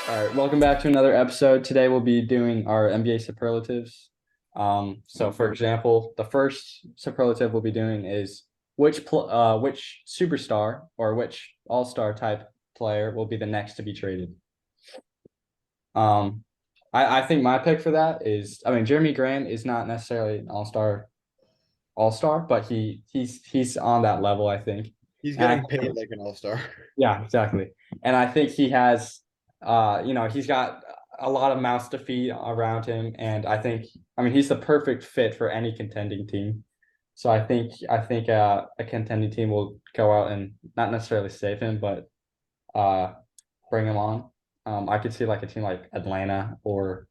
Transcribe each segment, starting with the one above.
All right, welcome back to another episode. Today we'll be doing our NBA superlatives. So for example, the first superlative we'll be doing is which superstar or which all-star type player will be the next to be traded. Um, I think my pick for that is, I mean, Jeremy Grant is not necessarily an all-star, but he's on that level, I think. He's And getting paid like an all-star. yeah, exactly. And I think he has, he's got a lot of mouths to feed around him, and I mean, he's the perfect fit for any contending team. So I think a contending team will go out and not necessarily save him, but uh, bring him on. I could see like a team like Atlanta or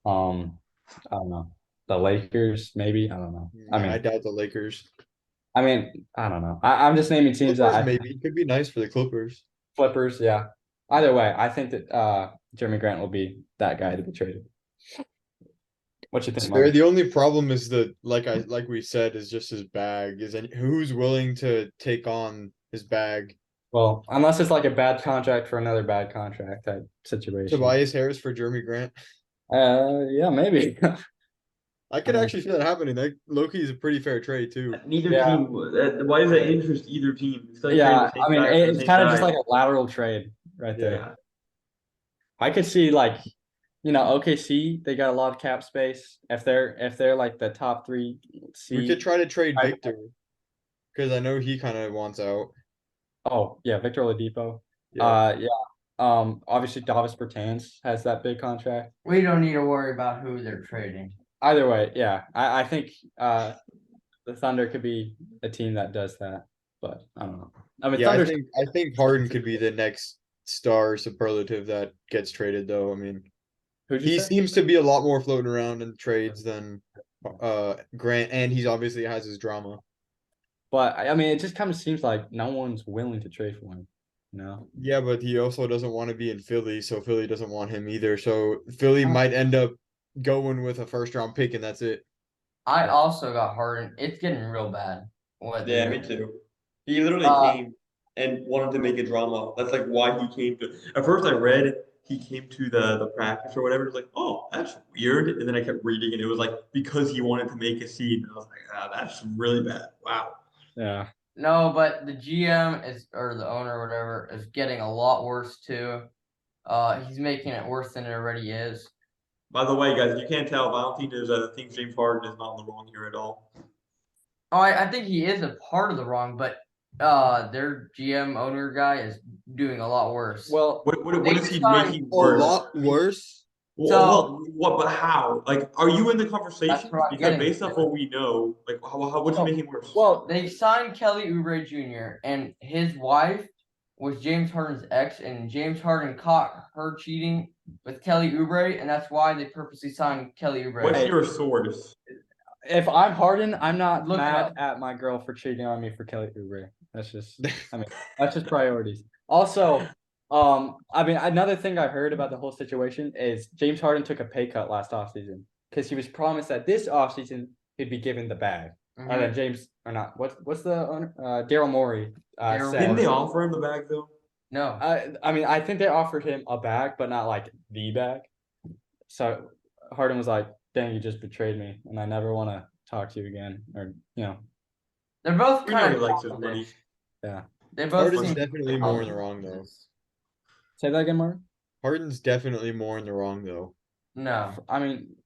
um, I don't know, the Lakers, maybe. I don't know. Nah, I doubt the Lakers. I don't know. I'm just naming teams that Clippers I maybe could be nice for the Clippers. Flippers, yeah. Either way, I think that Jeremy Grant will be that guy to be traded. What you think, It's fair. Mark? The only problem is that, like we said, is just his bag. Who's willing to take on his bag? Well, unless it's like a bad contract for another bad contract type situation. Tobias Harris for Jeremy Grant. Yeah, maybe. I I could mean, actually see that happening. That Loki is a pretty fair trade too. Neither yeah, team. Why does that interest either team? It's like trading yeah. the same I mean, guy for the it's same kind of just guy. like a lateral trade right there. Yeah. I could see like, OKC, they got a lot of cap space. If they're like the top three We could seed. try to trade I, Victor because I know he kind of wants out. oh yeah, Victor Oladipo. Yeah. Yeah. Obviously Davis Bertans has that big contract. We don't need to worry about who they're trading. Either way, yeah. I think the Thunder could be a team that does that, but I don't know. I mean Yeah, I Thunder's think I think Harden could be the next star superlative that gets traded though. I mean, who'd you he say? seems to be a lot more floating around in trades than Grant, and he's obviously has his drama. But I mean it just kind of seems like no one's willing to trade for him, you know? Yeah, but he also doesn't want to be in Philly, so Philly doesn't want him either. So Philly might end up going with a first round pick and that's it. I also got Harden. It's getting real bad. What Yeah, me they're too. He literally uh came and wanted to make a drama. That's like why he came to. At first, I read he came to the practice or whatever. It's like, oh, that's weird. And then I kept reading, and it was like because he wanted to make a scene. And I was like, ah, that's really bad. Wow. Yeah. no, but the GM is or the owner or whatever is getting a lot worse too. He's making it worse than it already is. By the way, guys, if you can't tell, Valentine is thinks James Harden is not in the wrong here at all. Oh, I think he is a part of the wrong, but their GM owner guy is doing a lot worse. Well, What They is he signed making A worse? lot worse. So- What, but how? Like, are you in the That's conversation? what I'm Because getting based off to. what we know, like, what's he So, making worse? well, they signed Kelly Oubre Jr. and his wife was James Harden's ex, and James Harden caught her cheating with Kelly Oubre, and that's why they purposely signed Kelly Oubre. What's Hey. your source? if I'm Harden, I'm not Look it mad up. at my girl for cheating on me for Kelly Oubre. I mean, that's just priorities. Also, I mean, another thing I heard about the whole situation is James Harden took a pay cut last offseason because he was promised that this offseason he'd be given the bag. And Mhm. then James, or not, what's the owner? Daryl Morey Daryl said. Didn't they offer him the bag though? No, I mean, I think they offered him a bag, but not like the bag. So Harden was like, "Dang, you just betrayed me, and I never want to talk to you again." Or they're both We know kind he of likes his money. yeah. They both Harden's seem definitely more in the wrong though. Say that again, Mark. Harden's definitely more in the wrong though. no. I mean,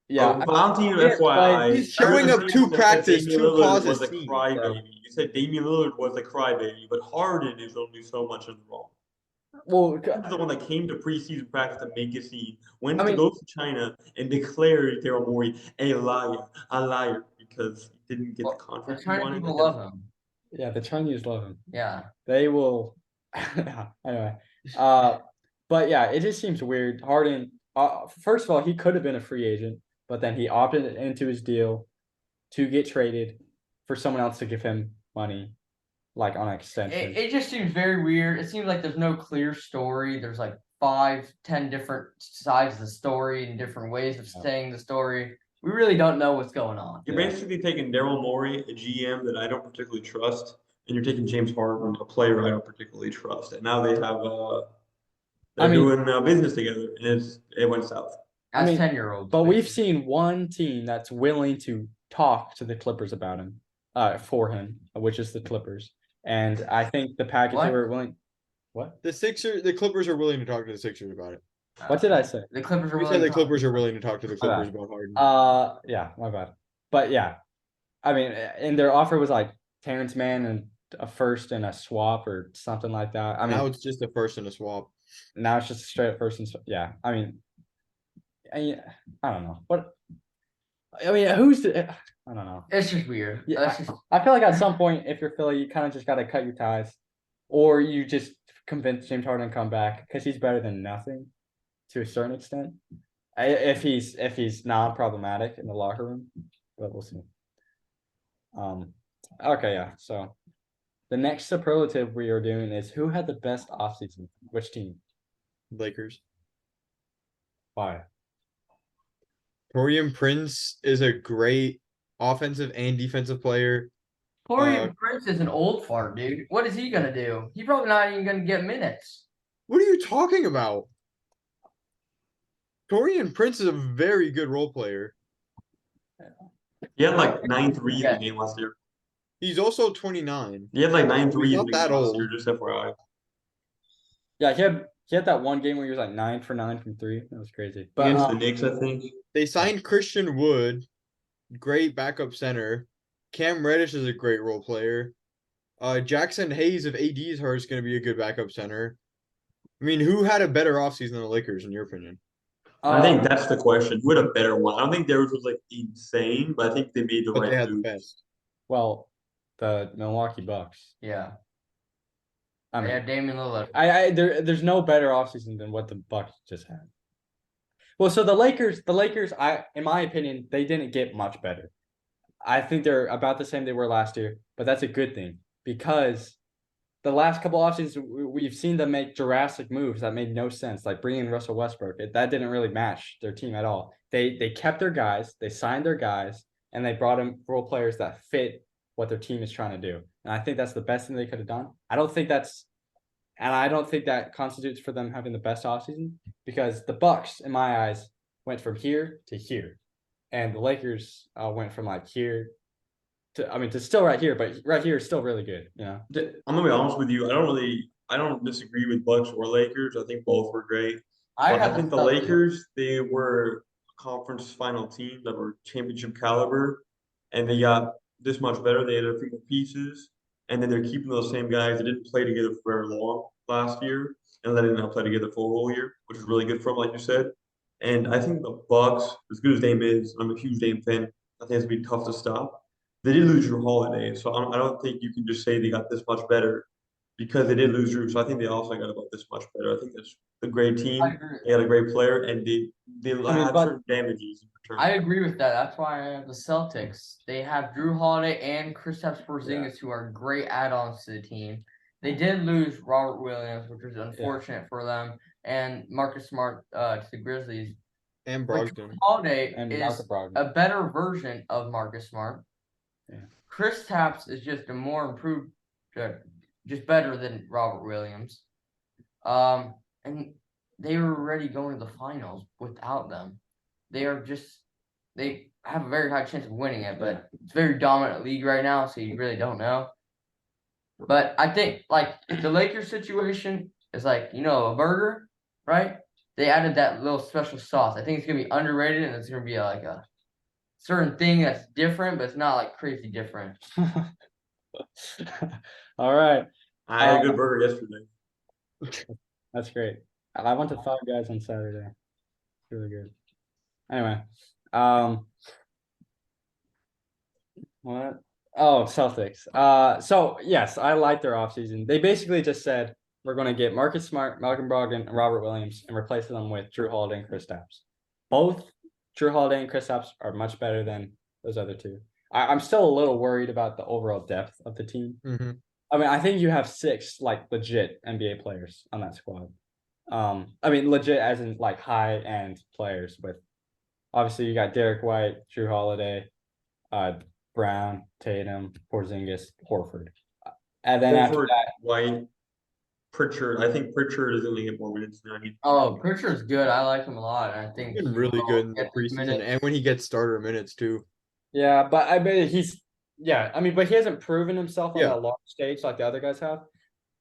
yeah. Valentine, Didn't play. FYI, He's you're showing the up same to one that said practice Damian to Lillard cause a was a scene. crybaby. You said Damian Lillard was a crybaby, but Harden is only so much in the wrong. Well, He's the one that came to preseason practice to make a scene, went I to mean, go to China and declared Daryl Morey a liar, because he didn't get the Well, the contract he China wanted. people love him. yeah, the Chinese love him. Yeah. They will. Anyway, but yeah, it just seems weird. Harden. First of all, he could have been a free agent, but then he opted into his deal to get traded for someone else to give him money, like on an extension. It just seems very weird. It seems like there's no clear story. There's like 5, 10 different sides of the story and different ways of saying the story. We really don't know what's going on. You're basically taking Daryl Morey, a GM that I don't particularly trust, and you're taking James Harden, a player I don't particularly trust. And now they have They're mean- doing business together, and it went south. I As mean, 10-year-olds. But we've basically. seen one team that's willing to talk to the Clippers about him, for him, which is the Clippers. And I think the package they What? were willing. What? The Clippers are willing to talk to the Sixers about it. What did I say? The Clippers are You willing said to the talk- Clippers are willing to talk to the bad. Clippers about Harden. Yeah, my bad. But yeah, I mean, and their offer was like Terrence Mann and a first and a swap or something like that. I mean, Now it's just a first and a swap. now it's just a straight up first and yeah. I mean, I don't know what. I mean, I don't know. It's just weird. Yeah, That's just I feel like at some point, if you're Philly, you kind of just got to cut your ties, or you just convince James Harden to come back because he's better than nothing, to a certain extent. If he's non-problematic in the locker room, but we'll see. Okay, yeah. So the next superlative we are doing is who had the best offseason? Which team? Lakers. Why? Torian Prince is a great offensive and defensive player. Torian Prince is an old fart, dude. What is he gonna do? He's probably not even gonna get minutes. What are you talking about? Torian Prince is a very good role player. He had like 9 threes in Yeah. the game last year. He's also 29. He had like 9 He's threes in not the that game last old. year, just FYI. Yeah, he had that one game where he was like 9 for 9 from 3. That was crazy. But Against the Knicks, I think. They signed Christian Wood, great backup center. Cam Reddish is a great role player. Jackson Hayes, if AD is hurt, is going to be a good backup center. I mean, who had a better offseason than the Lakers, in your opinion? I think that's the question. Who had a better one? I don't think theirs was like insane, but I think they made the But right they had the moves. best. well, the Milwaukee Bucks. Yeah. I They mean, have Damian Lillard. there's no better offseason than what the Bucks just had. Well, so the Lakers, in my opinion, they didn't get much better. I think they're about the same they were last year, but that's a good thing because the last couple offseasons we've seen them make Jurassic moves that made no sense, like bringing Russell Westbrook. That didn't really match their team at all. They kept their guys, they signed their guys, and they brought in role players that fit what their team is trying to do. And I think that's the best thing they could have done. I don't think that constitutes for them having the best offseason because the Bucks, in my eyes, went from here to here. And the Lakers went from like here to still right here, but right here is still really good, you know. I'm gonna be honest with you. I don't disagree with Bucks or Lakers. I think both were great. But I think the Lakers, they were a conference final team that were championship caliber, and they got this much better. They had a few pieces, and then they're keeping those same guys that didn't play together for very long last year, and letting them play together for a whole year, which is really good for them, like you said. And I think the Bucks, as good as Dame is, I'm a huge Dame fan. I think it's gonna be tough to stop. They did lose Drew Holiday, so I don't think you can just say they got this much better because they did lose Drew. So I think they also got about this much better. I think that's a great team. They had a great player, and they had certain damages in return. I agree with that. That's why I have the Celtics. They have Drew Holiday and Kristaps Porzingis, who are great add-ons to the team. They did lose Robert Williams, which was unfortunate for them, and Marcus Smart to the Grizzlies. And But Brogdon. Holiday And is Marcus Brogdon. a better version of Marcus Smart. Yeah. Kristaps is just a more improved, just better than Robert Williams. And they were already going to the finals without them. They have a very high chance of winning it, but it's a very dominant league right now, so you really don't know. But I think like the Lakers situation is like, a burger, right? They added that little special sauce. I think it's gonna be underrated and it's gonna be like a certain thing that's different, but it's not like crazy different. All right, I had a good burger yesterday. that's great. I went to Five Guys on Saturday. Really good. Anyway, what? Oh, Celtics. So yes, I like their offseason. They basically just said we're going to get Marcus Smart, Malcolm Brogdon, and Robert Williams, and replace them with Drew Holiday and Kristaps. Both Drew Holiday and Kristaps are much better than those other two. I'm still a little worried about the overall depth of the team. Mm-hmm. I mean, I think you have 6 like legit NBA players on that squad. I mean, legit as in like high end players. With obviously you got Derek White, Drew Holiday, Brown, Tatum, Porzingis, Horford, and then after Horford, that, White, Pritchard. I think Pritchard is going to get more minutes than I need. Oh, Pritchard's good. I like him a lot. And I think He's been he really will good in the get his preseason, minutes. and when he gets starter minutes too. Yeah, but I bet but he hasn't proven himself on Yeah. that large stage like the other guys have.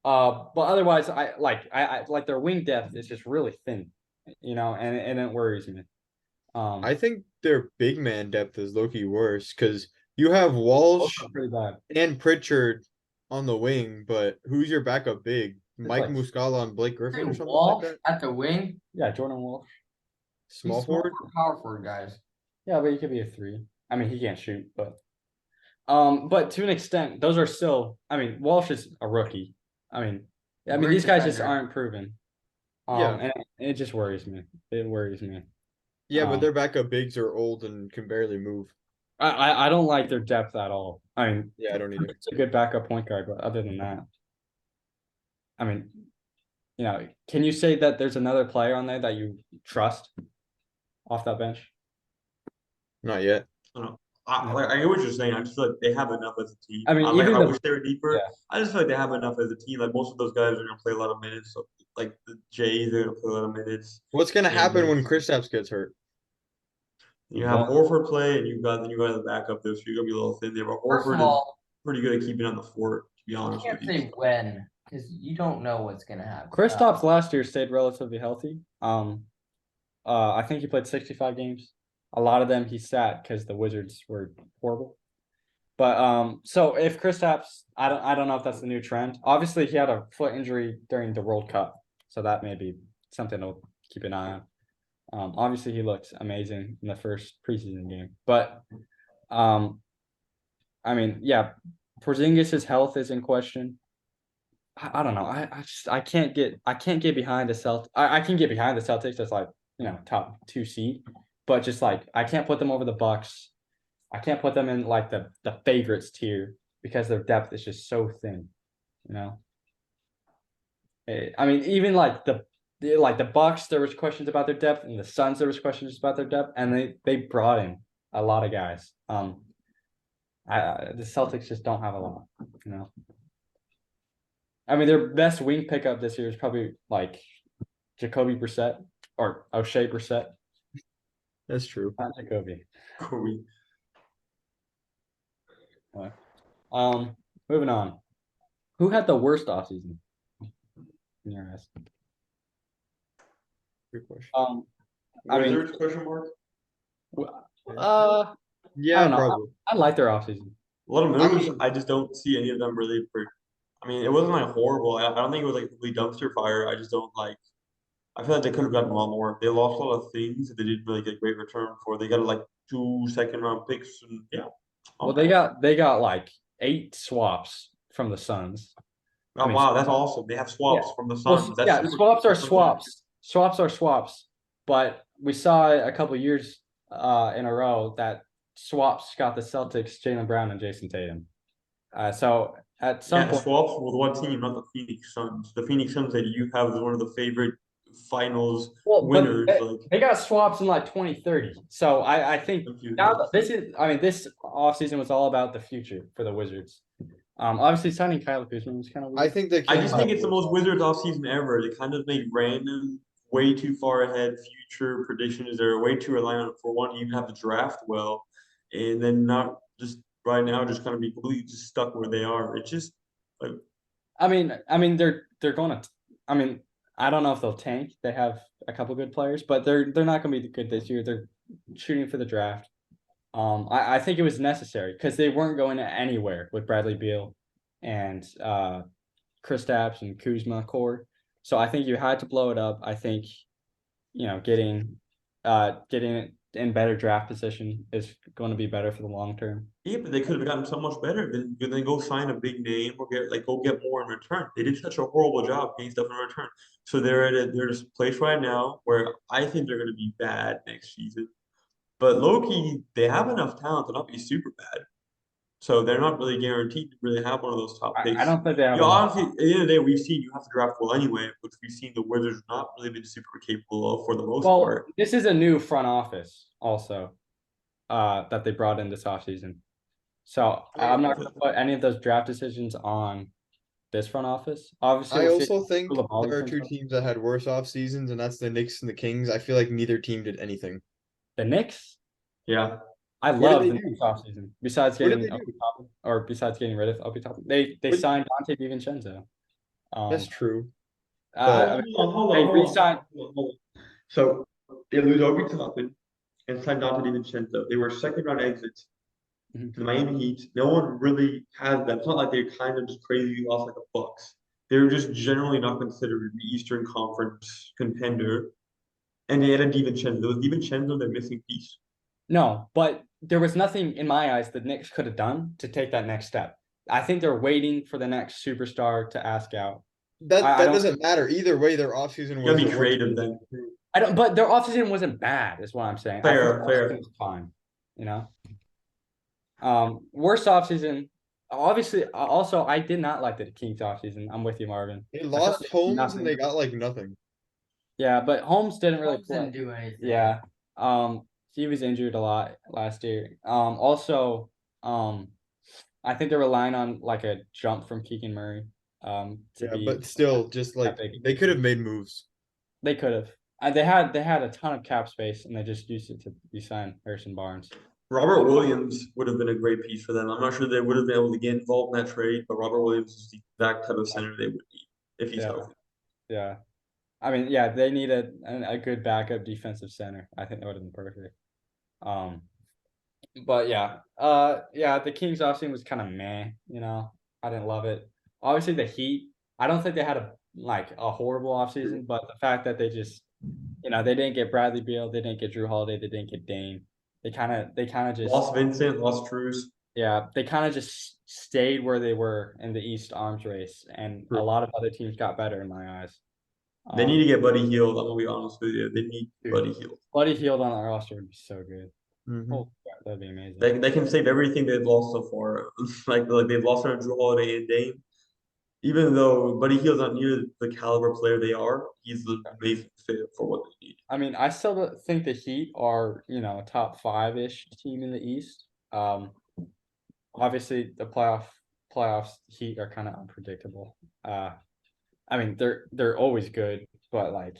But otherwise, I like their wing depth is just really thin, and it worries me. I think their big man depth is low-key worse because you have Both Walsh are pretty bad. and Pritchard on the wing, but who's your backup big? Mike like- Muscala and Blake Hey, Griffin or something Walsh like that? at the wing. Yeah, Jordan Walsh. Small He's small forward? for power forward guys. Yeah, but he could be a 3. I mean, he can't shoot, but to an extent, those are still. I mean, Walsh is a rookie. I mean, Great these guys just defender. aren't proven. Yeah. And it just worries me. It worries me. Yeah, but Um, their backup bigs are old and can barely move. I don't like their depth at all. I mean, Yeah, I don't either. it's a good backup point guard, but other than that, I mean, can you say that there's another player on there that you trust off that bench? Not yet. I don't know. I get what you're saying. I just feel like they have enough as a team. I mean, like, even I the- wish they were deeper. Yeah. I just feel like they have enough as a team. Like most of those guys are gonna play a lot of minutes. So like the Jays are gonna play a lot of minutes. What's gonna Yeah, happen but- when Kristaps gets hurt? You have Well- Horford play, and you got the backup there, so you're gonna be a little thin there. But First of Horford is all, pretty good at keeping on the fort. To be you honest can't with you. say when because you don't know what's gonna happen. Kristaps last year stayed relatively healthy. I think he played 65 games. A lot of them he sat because the Wizards were horrible. But so if Kristaps, I don't know if that's the new trend. Obviously, he had a foot injury during the World Cup, so that may be something to keep an eye on. Obviously, he looked amazing in the first preseason game, but I mean, yeah, Porzingis' health is in question. I don't know. I can't get behind the I can get behind the Celtics as like top 2 seed, but just like I can't put them over the Bucks. I can't put them in like the favorites tier because their depth is just so thin. I mean, even like the Bucks, there was questions about their depth, and the Suns, there was questions about their depth, and they brought in a lot of guys. The Celtics just don't have a lot. I mean, their best wing pickup this year is probably like Jacoby Brissett or O'Shea Brissett. That's true. Not Jacoby. Kobe. Moving on. Who had the worst offseason? In your eyes? Good question. I mean, Wizards question mark. Yeah, I don't know. probably. I like their offseason. A lot of I moves. mean- I just don't see any of them really. I mean, it wasn't like horrible. I don't think it was like a complete dumpster fire. I just don't like. I feel like they could have gotten a lot more. They lost a lot of things that they didn't really get great return for. They got like 2 second-round picks, and yeah. Well, they got like 8 swaps from the Suns. Oh I mean, wow, that's awesome. They have swaps from the Suns. That's yeah, super- swaps are that's so swaps. Swaps are swaps. But we saw a couple years in a row that swaps got the Celtics, Jaylen Brown and Jason Tatum. So at some Yeah, point, swaps with one team, not the Phoenix Suns. The Phoenix Suns that you have as one of the favorite finals but winners. Like they got swaps in like 2030. So I think now this offseason was all about the future for the Wizards. Obviously signing Kyle Kuzma was kind of weird. I think they. I just think it's the most Wizards offseason ever. They kind of make random, way too far ahead future predictions. They're way too reliant on, for one, to even have the draft well, and then not just right now just kind of be completely just stuck where they are. It's just like I mean they're going to. I mean, I don't know if they'll tank. They have a couple good players, but they're not going to be good this year. They're shooting for the draft. I think it was necessary because they weren't going anywhere with Bradley Beal and Kristaps and Kuzma core. So I think you had to blow it up. I think getting it in better draft position is going to be better for the long term. yeah, but they could have gotten so much better. Then go sign a big name or go get more in return. They did such a horrible job getting stuff in return. So they're at a place right now where I think they're going to be bad next season. But low-key, they have enough talent to not be super bad. So they're not really guaranteed to really have one of those top picks. I don't think they have. Honestly, at the end of the day, we've seen you have to draft well anyway, which we've seen the Wizards not really been super capable of for the most part. This is a new front office also that they brought in this offseason. So I'm not going to put any of those draft decisions on this front office. Obviously, I we'll see also think who the ball there are comes two from. teams that had worse off seasons, and that's the Knicks and the Kings. I feel like neither team did anything. The Knicks. Yeah. I What did love they the do? Knicks offseason. Besides What did getting they do? Obi Toppin, or besides getting rid of Obi Toppin, they What- signed Dante DiVincenzo. That's true. I Hold mean, on, hold on, they hold on, re-signed. hold on. So they lose Obi Toppin and signed Dante DiVincenzo. They were second round exits Mhm. to the Miami Heat. No one really has them. It's not like they're kind of just crazy lost like a Bucks. They're just generally not considered the Eastern Conference contender. And they added DiVincenzo. Was DiVincenzo their missing piece? No, but there was nothing in my eyes the Knicks could have done to take that next step. I think they're waiting for the next superstar to ask out. That I that don't. doesn't matter. Either way, their offseason You gotta be wasn't what creative they then. I don't. But their offseason wasn't bad, is what I'm saying. I think Fair, their fair. offseason was fine. You know. Worst offseason. Obviously, also I did not like the Kings offseason. I'm with you, Marvin. They I feel lost like Holmes and nothing. they got like nothing. Yeah, but Holmes didn't really Holmes play. didn't do anything. Yeah. He was injured a lot last year. Also, I think they're relying on like a jump from Keegan Murray. To Yeah, be but still, just like that big. they could have made moves. They could have. They had a ton of cap space and they just used it to re-sign Harrison Barnes. Robert Williams would have been a great piece for them. I'm not sure they would have been able to get involved in that trade, but Robert Williams is the exact type of center they would need if he's Yeah. healthy. Yeah. I mean, yeah, they needed a good backup defensive center. I think that would have been perfect. But yeah, the Kings offseason was kind of meh, you know. I didn't love it. Obviously the Heat, I don't think they had a horrible offseason, but the fact that they just, they didn't get Bradley Beal, they didn't get Drew Holiday, they didn't get Dame. They kind of just Lost Vincent, lost Truce. yeah, they kind of just stayed where they were in the East arms race, and a lot of other teams got better in my eyes. They need to get Buddy Hield. I'm gonna be honest with you. They need Dude. Buddy Hield. Buddy Hield on our roster would be so good. Mhm. Oh, God, that'd be amazing. They can save everything they've lost so far. like they've lost on Drew Holiday and Dame. Even though Buddy Hield's not near the caliber player they are, he's the amazing fit for what they need. I mean, I still don't think the Heat are, a top five-ish team in the East. Obviously the playoffs Heat are kind of unpredictable. I mean, they're always good, but like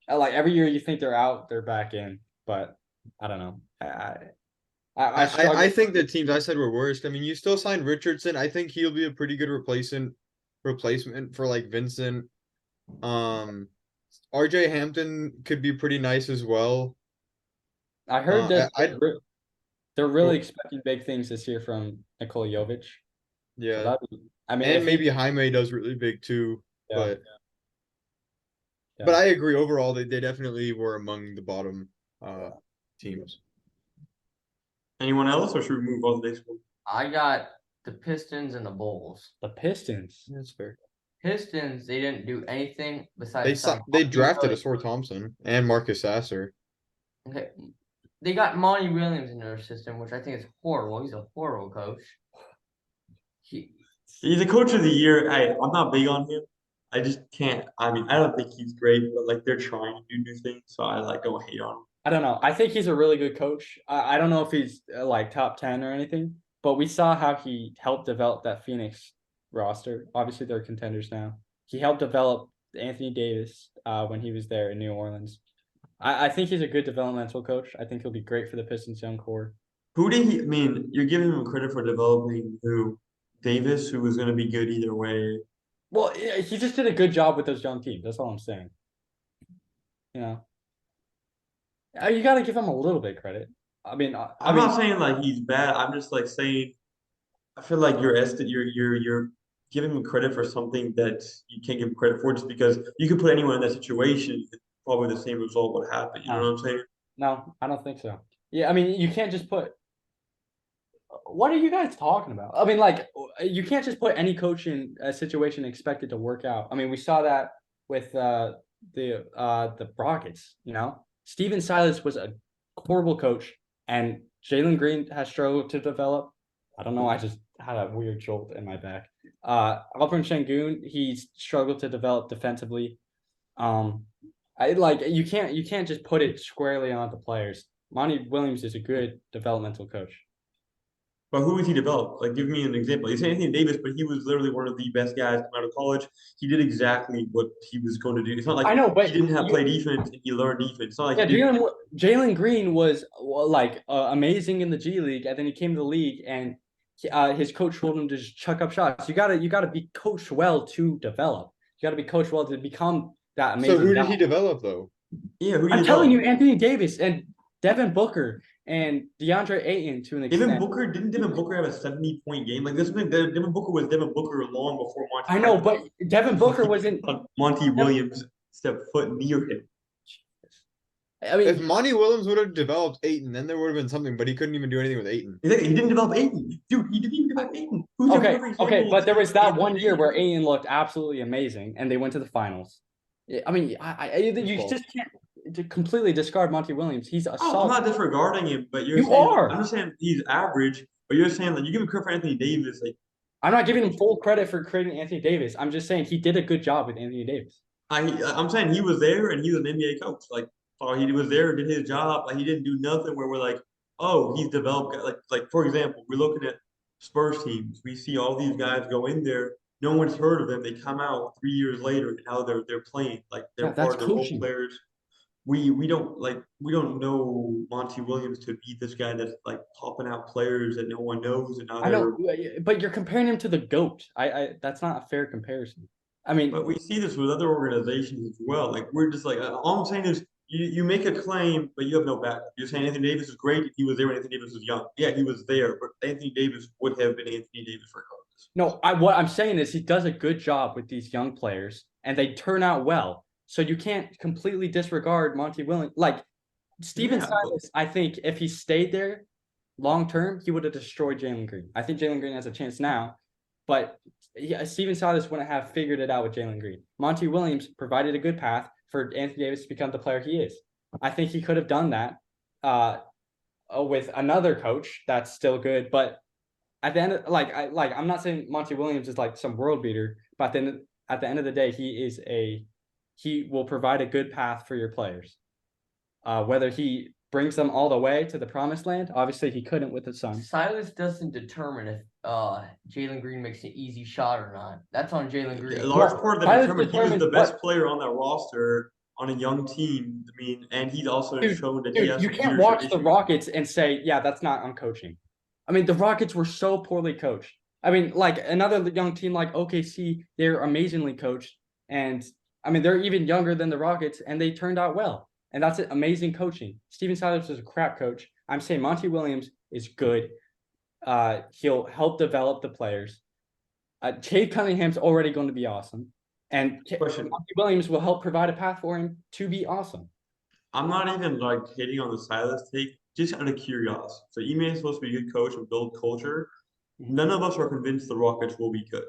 every year you think they're out, they're back in. But I don't know. I think the teams I said were worst. I mean, you still signed Richardson. I think he'll be a pretty good replacement for like Vincent. RJ Hampton could be pretty nice as well. I heard that I they're really expecting big things this year from Nikola Jovic. yeah, I mean, and maybe Jaime does really big too. Yeah. But I agree. Overall, they definitely were among the bottom teams. Anyone else, or should we move on to the next one? I got the Pistons and the Bulls. The Pistons. That's fair. Pistons, they didn't do anything besides They drafted Asor Thompson and Marcus Sasser. Okay. They got Monty Williams in their system, which I think is horrible. He's a horrible coach. He's a coach of the year. I'm not big on him. I just can't. I mean, I don't think he's great, but like they're trying to do new things, so I like don't hate on him. I don't know. I think he's a really good coach. I don't know if he's like top 10 or anything, but we saw how he helped develop that Phoenix roster. Obviously, they're contenders now. He helped develop Anthony Davis when he was there in New Orleans. I think he's a good developmental coach. I think he'll be great for the Pistons young core. Who did he? I mean, you're giving him credit for developing who? Davis, who was going to be good either way. Well, he just did a good job with those young teams. That's all I'm saying. You got to give him a little bit of credit. I mean, I'm not saying like he's bad. I'm just like saying, I feel like you're giving him credit for something that you can't give credit for just because you could put anyone in that situation, probably the same result would happen. You know what I'm saying? No, I don't think so. Yeah, I mean, you can't just put. What are you guys talking about? I mean, like, you can't just put any coach in a situation expected to work out. I mean, we saw that with the Rockets. Steven Silas was a horrible coach, and Jalen Green has struggled to develop. I don't know. I just had a weird jolt in my back. Alperen Şengün, he's struggled to develop defensively. You can't just put it squarely on the players. Monty Williams is a good developmental coach. But who has he developed? Like, give me an example. You say Anthony Davis, but he was literally one of the best guys coming out of college. He did exactly what he was going to do. It's not like I know, he but didn't have play defense and he learned defense. It's not like yeah, he didn't. Jalen Green was like amazing in the G League, and then he came to the league, and his coach told him to just chuck up shots. You gotta be coached well to develop. You gotta be coached well to become that So amazing who guy. did he develop though? Yeah, who did I'm he telling you, develop? Anthony Davis and Devin Booker and DeAndre Ayton to an Devin extent. Booker didn't Devin Booker have a 70-point game? Like this man, Devin Booker was Devin Booker long before I Monty know, had but Devin Booker wasn't. Monty Williams stepped foot near him. I If mean, Monty Williams would have developed Aiton, then there would have been something, but he couldn't even do anything with Aiton. Exactly. He didn't develop Ayton. Dude, he didn't even develop Ayton. Who's a okay, perfect example okay, of but there was that Anthony one year where Davis? Ayton looked absolutely amazing, and they went to the finals. I mean, you Fault. just can't completely discard Monty Williams. He's a Oh, I'm solid. not disregarding him, but you're You saying are. I'm just saying he's average, but you're saying that you give him credit for Anthony Davis. Like I'm not giving him full credit for creating Anthony Davis. I'm just saying he did a good job with Anthony Davis. I'm saying he was there and he was an NBA coach. Like oh, he was there, did his job. Like he didn't do nothing where we're like, oh, he's developed. Like for example, we're looking at Spurs teams. We see all these guys go in there. No one's heard of them. They come out 3 years later and now they're playing. Like Yeah, they're that's part of the role coaching. players. We don't know Monty Williams to be this guy that's like popping out players that no one knows and now I know, they're but you're comparing him to the GOAT. I that's not a fair comparison. I mean, but we see this with other organizations as well. Like we're just like all I'm saying is you make a claim, but you have no backup. You're saying Anthony Davis is great. He was there when Anthony Davis was young. Yeah, he was there, but Anthony Davis would have been Anthony Davis regardless. no, what I'm saying is he does a good job with these young players, and they turn out well. So you can't completely disregard Monty Williams. Like Steven Yeah, but Silas, I think if he stayed there long term, he would have destroyed Jalen Green. I think Jalen Green has a chance now, but yeah, Steven Silas wouldn't have figured it out with Jalen Green. Monty Williams provided a good path for Anthony Davis to become the player he is. I think he could have done that with another coach that's still good, but at the end of I'm not saying Monty Williams is like some world beater, but then at the end of the day, he will provide a good path for your players. Whether he brings them all the way to the promised land, obviously he couldn't with the Suns. Silas doesn't determine if Jalen Green makes an easy shot or not. That's on Jalen a Green. large part of the Silas determinant, he was the determines best what- player on that roster on a young team. I mean, and he's also shown that he has you some can't leadership watch the issues. Rockets and say, yeah, that's not on coaching. I mean, the Rockets were so poorly coached. I mean, like another young team like OKC, they're amazingly coached. And I mean, they're even younger than the Rockets, and they turned out well. And that's amazing coaching. Steven Silas is a crap coach. I'm saying Monty Williams is good. He'll help develop the players. Cade Cunningham's already going to be awesome. And Question. Monty Williams will help provide a path for him to be awesome. I'm not even like hitting on the Silas take, just out of curiosity. So Ime is supposed to be a good coach and build culture. None of us are convinced the Rockets will be good.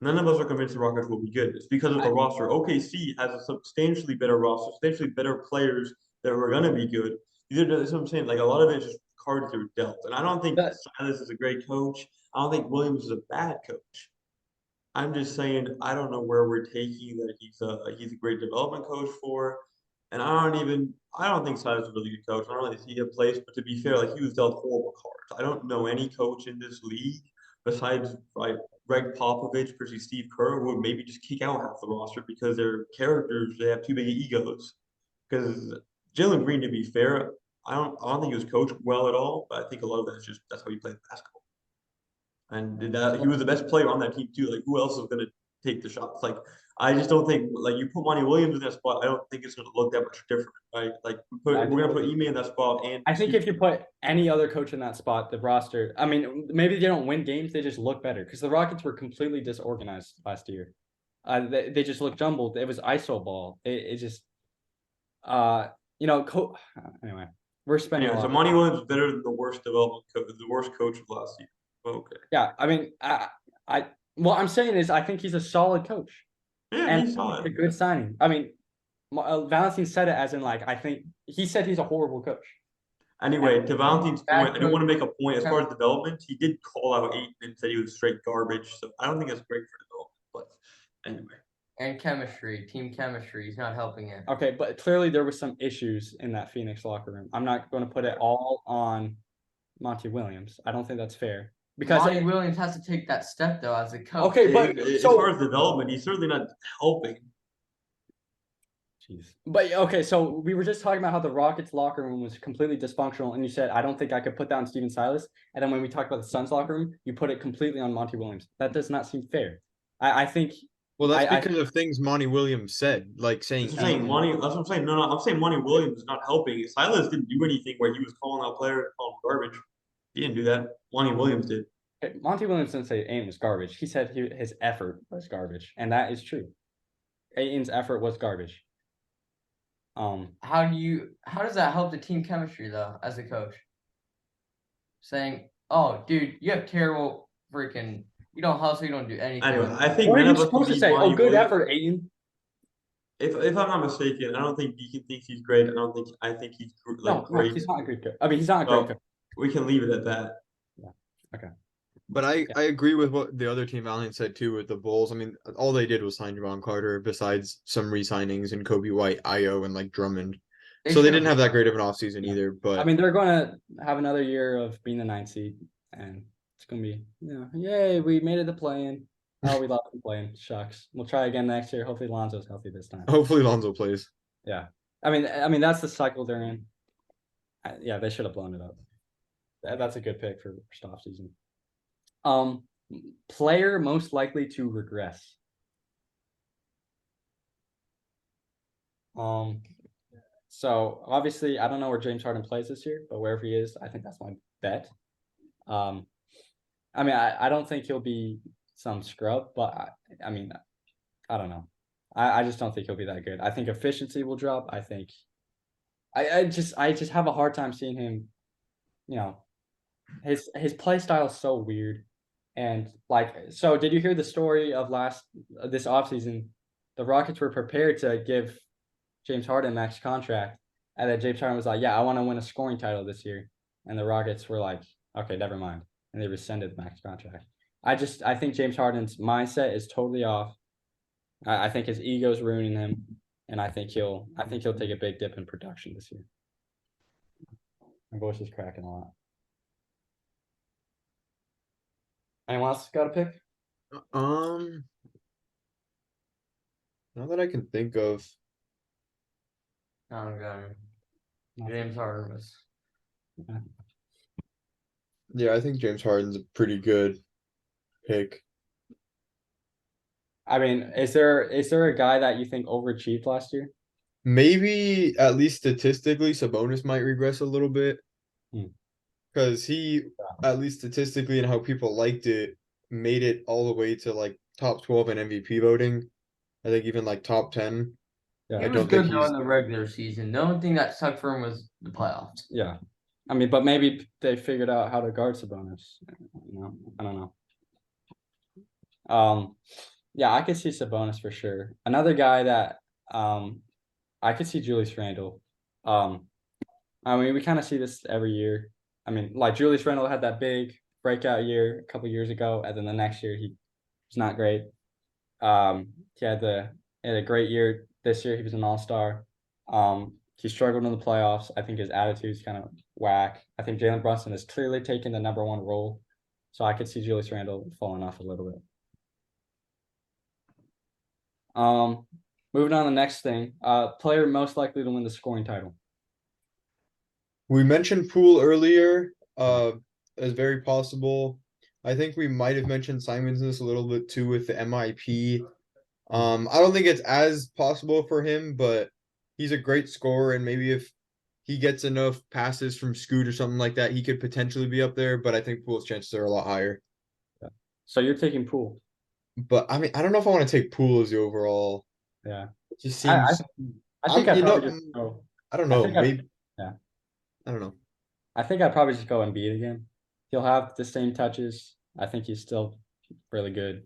None of us are convinced the Rockets will be good. It's because of the roster. OKC has a substantially better roster, substantially better players that are going to be good. That's what I'm saying. Like a lot of it is just cards that are dealt. And I don't think Silas is a great coach. I don't think Williams is a bad coach. I'm just saying I don't know where we're taking that he's a great development coach for. And I don't think Silas is a really good coach. I don't really see a place, but to be fair, like he was dealt horrible cards. I don't know any coach in this league besides like Greg Popovich versus Steve Kerr who would maybe just kick out half the roster because their characters, they have too big egos. Because Jalen Green, to be fair, I don't think he was coached well at all, but I think a lot of that is just that's how he played basketball. And he was the best player on that team too. Like who else is gonna take the shots? Like I just don't think like you put Monty Williams in that spot. I don't think it's gonna look that much different, right? Like we're gonna put Ime in that spot, and I think if you put any other coach in that spot, the roster. I mean, maybe they don't win games; they just look better because the Rockets were completely disorganized last year. They just looked jumbled. It was ISO ball. It just, anyway, we're spending a lot. So Monty Williams is better than the worst development coach, the worst coach of last year. Okay. Yeah, I mean, what I'm saying is I think he's a solid coach. Yeah, and he's solid. A good signing. I mean, Valentine said it as in like I think he said he's a horrible coach. Anyway, to Valentine's point, I do want to make a point as far as Yeah. development. He did call out Ayton and said he was straight garbage. So I don't think that's great for development. But anyway. And chemistry, team chemistry, he's not helping it. Okay, but clearly there was some issues in that Phoenix locker room. I'm not going to put it all on, Monty Williams. I don't think that's fair because Monty Williams has to take that step though as a coach. Okay, but As so far as development, he's certainly not helping. jeez. But okay, so we were just talking about how the Rockets locker room was completely dysfunctional, and you said I don't think I could put that on Steven Silas. And then when we talked about the Suns locker room, you put it completely on Monty Williams. That does not seem fair. I think Well, that's I- because of things Monty Williams said, like saying That's what I'm saying. That's what I'm saying. No, I'm saying Monty Williams is not helping. Silas didn't do anything where he was calling out players and calling garbage. He didn't do that. Monty Williams did. Monty Williams didn't say Aiden was garbage. He said his effort was garbage, and that is true. Aiden's effort was garbage. How does that help the team chemistry though, as a coach? Saying, "Oh, dude, you have terrible freaking. You don't hustle. You don't do anything." I know. I think What are none you of us supposed to believe say? Monty Oh, good Williams. effort, Aiden. If I'm not mistaken, I don't think Deacon thinks he's great. I think he's like No, great. he's not a great coach. I mean, he's not a great So coach. we can leave it at that. But I agree with what the other team Valiant said too with the Bulls. I mean, all they did was sign Javon Carter, besides some re-signings and Kobe White, Io, and like Drummond. So they didn't have that great of an offseason either. But I mean, they're going to have another year of being the 9th seed, and it's going to be, yay, we made it to play-in. Oh, we lost the play-in. Shucks. We'll try again next year. Hopefully Lonzo's healthy this time. hopefully Lonzo plays. Yeah. I mean that's the cycle they're in. Yeah, they should have blown it up. That's a good pick for first off season. Player most likely to regress. So obviously I don't know where James Harden plays this year, but wherever he is, I think that's my bet. I mean, I don't think he'll be some scrub, but I mean, I don't know. I just don't think he'll be that good. I think efficiency will drop. I think I just have a hard time seeing him, his play style is so weird. And so did you hear the story of this offseason? The Rockets were prepared to give James Harden max contract, and then James Harden was like, "Yeah, I want to win a scoring title this year," and the Rockets were like, "Okay, never mind," and they rescinded the max contract. I think James Harden's mindset is totally off. I think his ego's ruining him, and I think he'll take a big dip in production this year. My voice is cracking a lot. Anyone else got a pick? Not that I can think of. I'm going. James Harden was. Yeah, I think James Harden's a pretty good pick. I mean, is there a guy that you think overachieved last year? Maybe at least statistically, Sabonis might regress a little bit. Because he, at least statistically and how people liked it, made it all the way to like top 12 in MVP voting. I think even like top 10. Yeah. He was good though in the regular season. The only thing that sucked for him was the playoffs. Yeah. I mean, but maybe they figured out how to guard Sabonis. I don't know. Yeah, I could see Sabonis for sure. Another guy that I could see Julius Randle. I mean, we kind of see this every year. I mean, like Julius Randle had that big breakout year a couple years ago, and then the next year he was not great. He had a great year this year. He was an all-star. He struggled in the playoffs. I think his attitude is kind of whack. I think Jalen Brunson has clearly taken the number one role, so I could see Julius Randle falling off a little bit. Moving on to the next thing. Player most likely to win the scoring title. We mentioned Poole earlier, as very possible. I think we might have mentioned Simons in this a little bit too with the MIP. I don't think it's as possible for him, but he's a great scorer, and maybe if he gets enough passes from Scoot or something like that, he could potentially be up there, but I think Poole's chances are a lot higher. Yeah. So you're taking Poole. But I mean, I don't know if I want to take Poole as the overall. Yeah. It just seems I think I'd probably just go. I don't know. Maybe yeah. I don't know. I think I'd probably just go Embiid again. He'll have the same touches. I think he's still really good,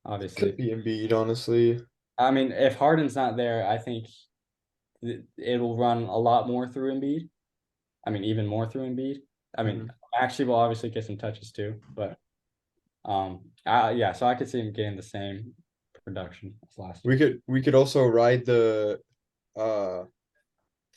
obviously. Could be Embiid, honestly. I mean, if Harden's not there, I think it'll run a lot more through Embiid. I mean, even more through Embiid. I mean, Maxey will obviously get some touches too, but yeah, so I could see him getting the same production as last year. We could also ride the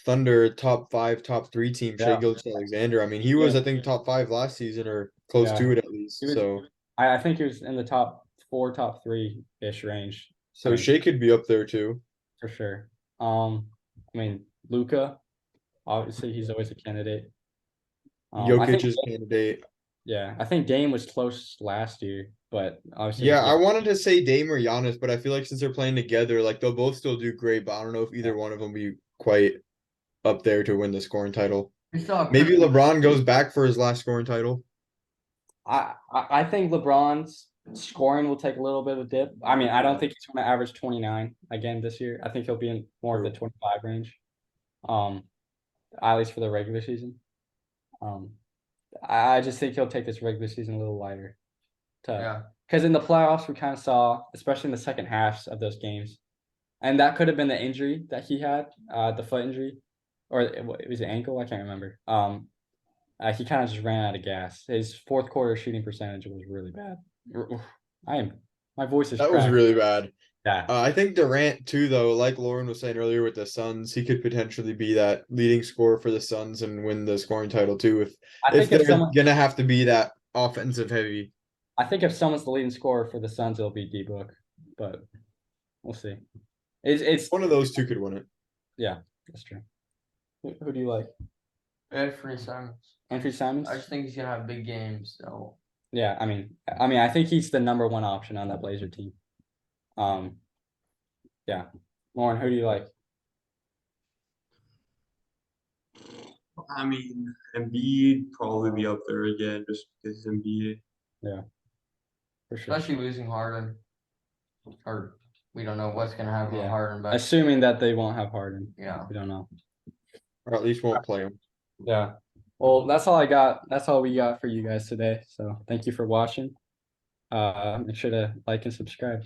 Thunder top 5, top 3 team, Shea Yeah. Gilgeous-Alexander. I mean, he was I think top 5 last season or close Yeah. to it at He least. was- So I think he was in the top 4, top 3-ish range. I mean, Shea could be up there too. for sure. I mean, Luca, obviously he's always a candidate. I think Jokic's candidate. yeah, I think Dame was close last year, but obviously Yeah, I wanted to say Dame or Giannis, but I feel like since they're playing together, like they'll both still do great. But I don't know if either one of them will be quite up there to win the scoring title. We saw Maybe Chris- LeBron goes back for his last scoring title. I think LeBron's scoring will take a little bit of a dip. I mean, I don't think he's going to average 29 again this year. I think he'll be in more of the 25 range. At least for the regular season. I just think he'll take this regular season a little lighter. Yeah. Because in the playoffs, we kind of saw, especially in the second halves of those games, and that could have been the injury that he had, the foot injury, or it was an ankle. I can't remember. He kind of just ran out of gas. His fourth quarter shooting percentage was really bad. My voice is That was cracked. really bad. Yeah. I think Durant too, though, like Lauren was saying earlier with the Suns, he could potentially be that leading scorer for the Suns and win the scoring title too. If they're gonna have to be that offensive heavy. I think if someone's the leading scorer for the Suns, it'll be D-Book, but we'll see. It's One of those two could win it. Yeah, that's true. Who do you like? Anthony Simons. Anthony Simons? I just think he's gonna have big games. So Yeah, I mean, I think he's the number one option on that Blazer team. Yeah. Lauren, who do you like? I mean, Embiid probably be up there again just because he's Embiid. Yeah, for sure. especially losing Harden, or we don't know what's gonna happen with Yeah. Harden, but Assuming that they won't have Harden. yeah. We don't know. Or at least won't play him. Yeah. Well, that's all I got. That's all we got for you guys today. So thank you for watching. Make sure to like and subscribe.